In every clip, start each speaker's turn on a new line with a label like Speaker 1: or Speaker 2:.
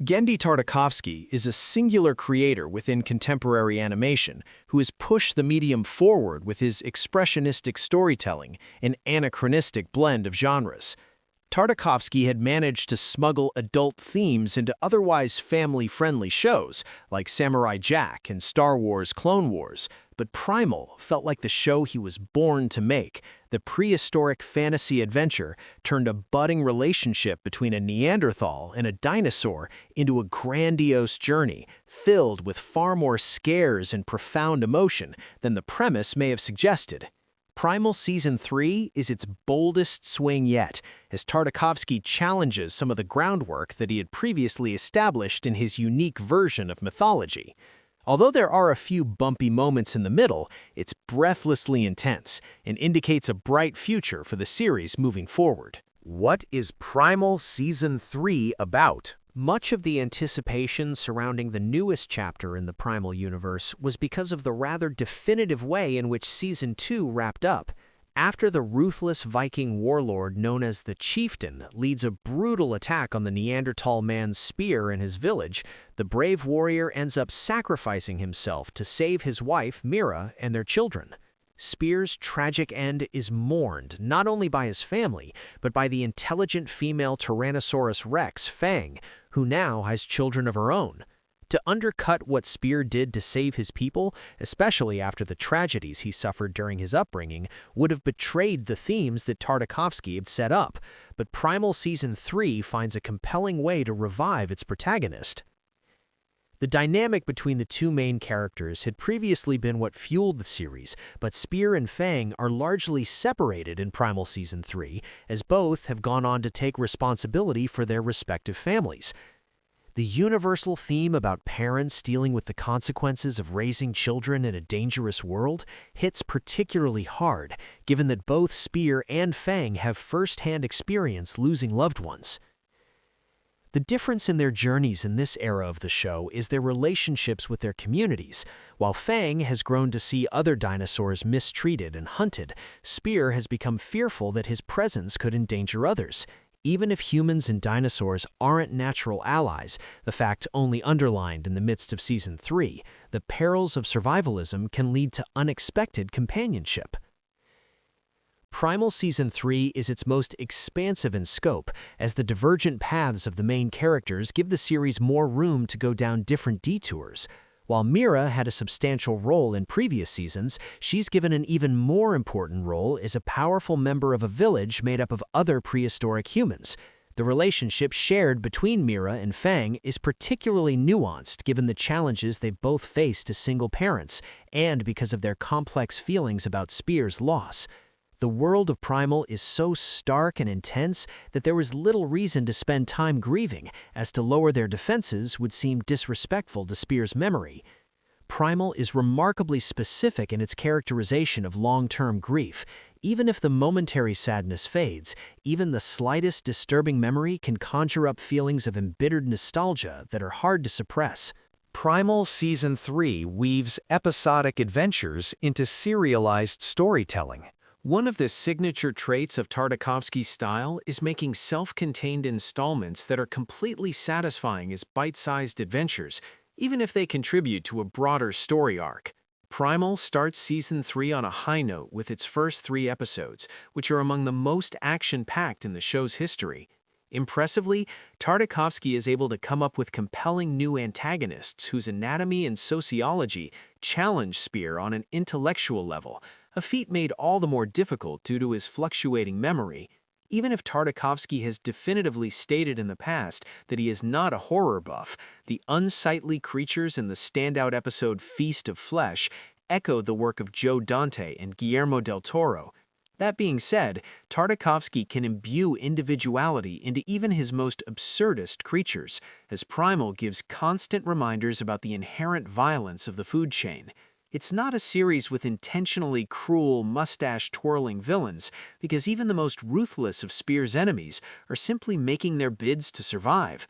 Speaker 1: Genndy Tartakovsky is a singular creator within contemporary animation who has pushed the medium forward with his expressionistic storytelling, an anachronistic blend of genres. Tartakovsky had managed to smuggle adult themes into otherwise family-friendly shows like Samurai Jack and Star Wars Clone Wars, but Primal felt like the show he was born to make. The prehistoric fantasy adventure turned a budding relationship between a Neanderthal and a dinosaur into a grandiose journey filled with far more scares and profound emotion than the premise may have suggested. Primal Season 3 is its boldest swing yet, as Tartakovsky challenges some of the groundwork that he had previously established in his unique version of mythology. Although there are a few bumpy moments in the middle, it's breathlessly intense and indicates a bright future for the series moving forward.
Speaker 2: What is Primal Season 3 about?
Speaker 3: Much of the anticipation surrounding the newest chapter in the Primal universe was because of the rather definitive way in which Season 2 wrapped up. After the ruthless Viking warlord known as the Chieftain leads a brutal attack on the Neanderthal man's spear in his village, the brave warrior ends up sacrificing himself to save his wife, Mira, and their children. Spear's tragic end is mourned not only by his family, but by the intelligent female Tyrannosaurus Rex, Fang, who now has children of her own. To undercut what Spear did to save his people, especially after the tragedies he suffered during his upbringing, would have betrayed the themes that Tartakovsky had set up, but Primal Season 3 finds a compelling way to revive its protagonist. The dynamic between the two main characters had previously been what fueled the series, but Spear and Fang are largely separated in Primal Season 3, as both have gone on to take responsibility for their respective families. The universal theme about parents dealing with the consequences of raising children in a dangerous world hits particularly hard, given that both Spear and Fang have first-hand experience losing loved ones. The difference in their journeys in this era of the show is their relationships with their communities. While Fang has grown to see other dinosaurs mistreated and hunted, Spear has become fearful that his presence could endanger others. Even if humans and dinosaurs aren't natural allies, the fact only underlined in the midst of Season 3, the perils of survivalism can lead to unexpected companionship. Primal Season 3 is its most expansive in scope, as the divergent paths of the main characters give the series more room to go down different detours. While Mira had a substantial role in previous seasons, she's given an even more important role as a powerful member of a village made up of other prehistoric humans. The relationship shared between Mira and Fang is particularly nuanced given the challenges they've both faced as single parents, and because of their complex feelings about Spear's loss. The world of Primal is so stark and intense that there was little reason to spend time grieving, as to lower their defenses would seem disrespectful to Spear's memory. Primal is remarkably specific in its characterization of long-term grief. Even if the momentary sadness fades, even the slightest disturbing memory can conjure up feelings of embittered nostalgia that are hard to suppress.
Speaker 2: Primal Season 3 weaves episodic adventures into serialized storytelling.
Speaker 1: One of the signature traits of Tartakovsky's style is making self-contained installments that are completely satisfying as bite-sized adventures, even if they contribute to a broader story arc. Primal starts Season 3 on a high note with its first 3 episodes, which are among the most action-packed in the show's history. Impressively, Tartakovsky is able to come up with compelling new antagonists whose anatomy and sociology challenge Spear on an intellectual level, a feat made all the more difficult due to his fluctuating memory. Even if Tartakovsky has definitively stated in the past that he is not a horror buff, the unsightly creatures in the standout episode Feast of Flesh echo the work of Joe Dante and Guillermo del Toro. That being said, Tartakovsky can imbue individuality into even his most absurdist creatures, as Primal gives constant reminders about the inherent violence of the food chain. It's not a series with intentionally cruel, mustache-twirling villains, because even the most ruthless of Spear's enemies are simply making their bids to survive.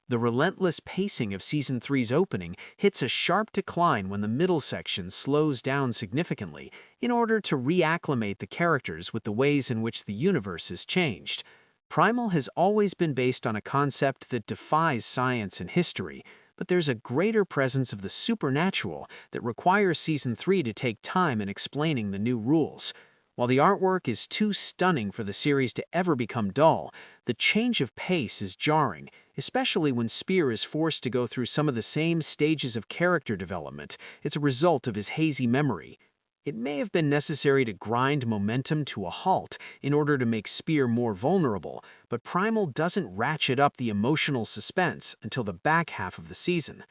Speaker 1: The relentless pacing of Season 3's opening hits a sharp decline when the middle section slows down significantly in order to reacclimate the characters with the ways in which the universe has changed. Primal has always been based on a concept that defies science and history, but there's a greater presence of the supernatural that requires Season 3 to take time in explaining the new rules. While the artwork is too stunning for the series to ever become dull, the change of pace is jarring, especially when Spear is forced to go through some of the same stages of character development. It's a result of his hazy memory. It may have been necessary to grind momentum to a halt in order to make Spear more vulnerable, but Primal doesn't ratchet up the emotional suspense until the back half of the season.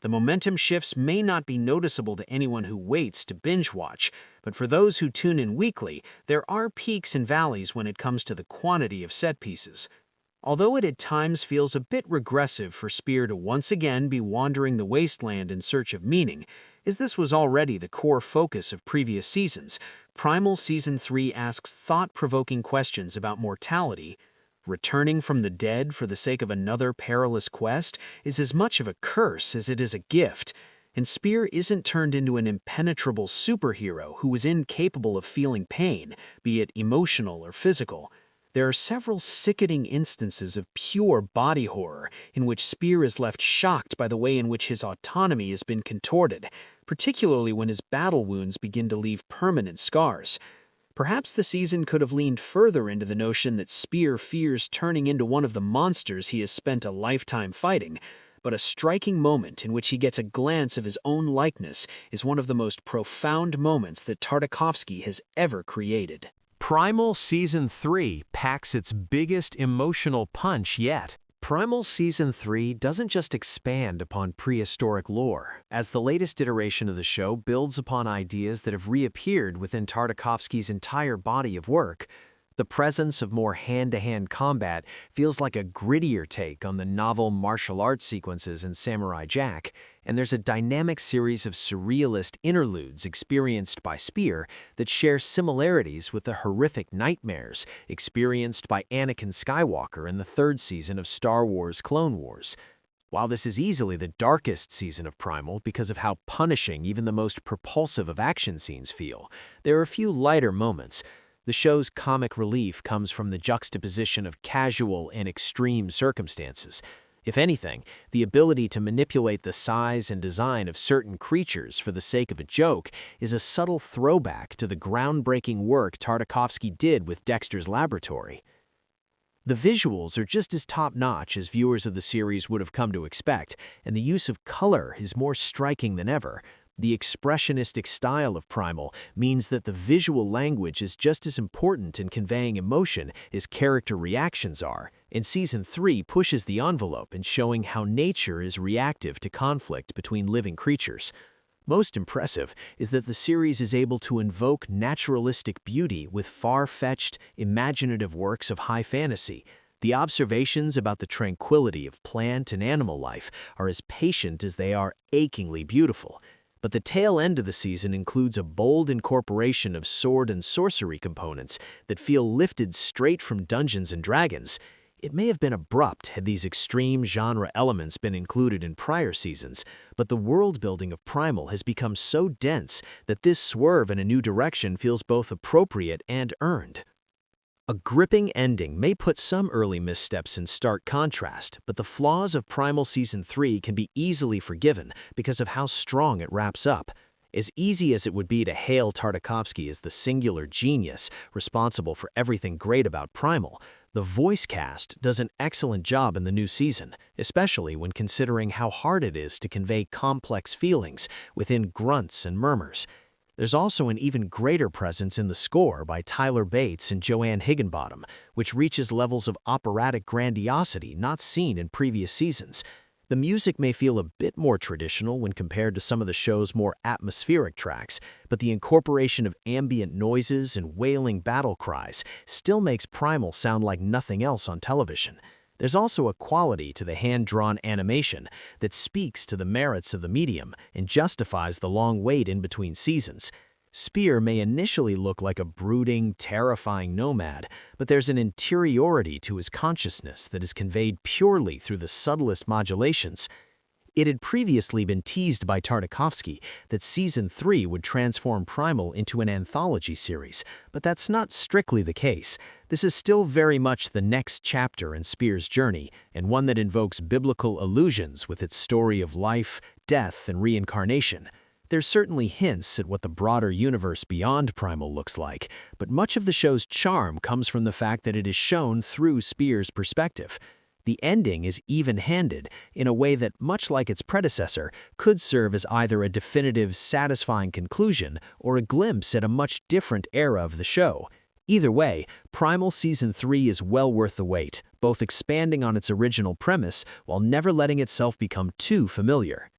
Speaker 1: The momentum shifts may not be noticeable to anyone who waits to binge-watch, but for those who tune in weekly, there are peaks and valleys when it comes to the quantity of set pieces. Although it at times feels a bit regressive for Spear to once again be wandering the wasteland in search of meaning, as this was already the core focus of previous seasons, Primal Season 3 asks thought-provoking questions about mortality. Returning from the dead for the sake of another perilous quest is as much of a curse as it is a gift, and Spear isn't turned into an impenetrable superhero who is incapable of feeling pain, be it emotional or physical. There are several sickening instances of pure body horror in which Spear is left shocked by the way in which his autonomy has been contorted, particularly when his battle wounds begin to leave permanent scars. Perhaps the season could have leaned further into the notion that Spear fears turning into one of the monsters he has spent a lifetime fighting, but a striking moment in which he gets a glance of his own likeness is one of the most profound moments that Tartakovsky has ever created.
Speaker 2: Primal Season 3 packs its biggest emotional punch yet.
Speaker 3: Primal Season 3 doesn't just expand upon prehistoric lore, as the latest iteration of the show builds upon ideas that have reappeared within Tartakovsky's entire body of work. The presence of more hand-to-hand combat feels like a grittier take on the novel martial arts sequences in Samurai Jack, and there's a dynamic series of surrealist interludes experienced by Spear that share similarities with the horrific nightmares experienced by Anakin Skywalker in the third season of Star Wars Clone Wars. While this is easily the darkest season of Primal because of how punishing even the most propulsive of action scenes feel, there are a few lighter moments. The show's comic relief comes from the juxtaposition of casual and extreme circumstances. If anything, the ability to manipulate the size and design of certain creatures for the sake of a joke is a subtle throwback to the groundbreaking work Tartakovsky did with Dexter's Laboratory. The visuals are just as top-notch as viewers of the series would have come to expect, and the use of color is more striking than ever. The expressionistic style of Primal means that the visual language is just as important in conveying emotion as character reactions are, and Season 3 pushes the envelope in showing how nature is reactive to conflict between living creatures. Most impressive is that the series is able to invoke naturalistic beauty with far-fetched, imaginative works of high fantasy. The observations about the tranquility of plant and animal life are as patient as they are achingly beautiful. But the tail end of the season includes a bold incorporation of sword-and-sorcery components that feel lifted straight from Dungeons & Dragons. It may have been abrupt had these extreme genre elements been included in prior seasons, but the world-building of Primal has become so dense that this swerve in a new direction feels both appropriate and earned. A gripping ending may put some early missteps in stark contrast, but the flaws of Primal Season 3 can be easily forgiven because of how strong it wraps up. As easy as it would be to hail Tartakovsky as the singular genius responsible for everything great about Primal, the voice cast does an excellent job in the new season, especially when considering how hard it is to convey complex feelings within grunts and murmurs. There's also an even greater presence in the score by Tyler Bates and Joanne Higginbottom, which reaches levels of operatic grandiosity not seen in previous seasons. The music may feel a bit more traditional when compared to some of the show's more atmospheric tracks, but the incorporation of ambient noises and wailing battle cries still makes Primal sound like nothing else on television. There's also a quality to the hand-drawn animation that speaks to the merits of the medium and justifies the long wait in between seasons. Spear may initially look like a brooding, terrifying nomad, but there's an interiority to his consciousness that is conveyed purely through the subtlest modulations. It had previously been teased by Tartakovsky that Season 3 would transform Primal into an anthology series, but that's not strictly the case. This is still very much the next chapter in Spear's journey, and one that invokes biblical allusions with its story of life, death, and reincarnation. There's certainly hints at what the broader universe beyond Primal looks like, but much of the show's charm comes from the fact that it is shown through Spear's perspective. The ending is even-handed in a way that, much like its predecessor, could serve as either a definitive, satisfying conclusion or a glimpse at a much different era of the show. Either way, Primal Season 3 is well worth the wait, both expanding on its original premise while never letting itself become too familiar.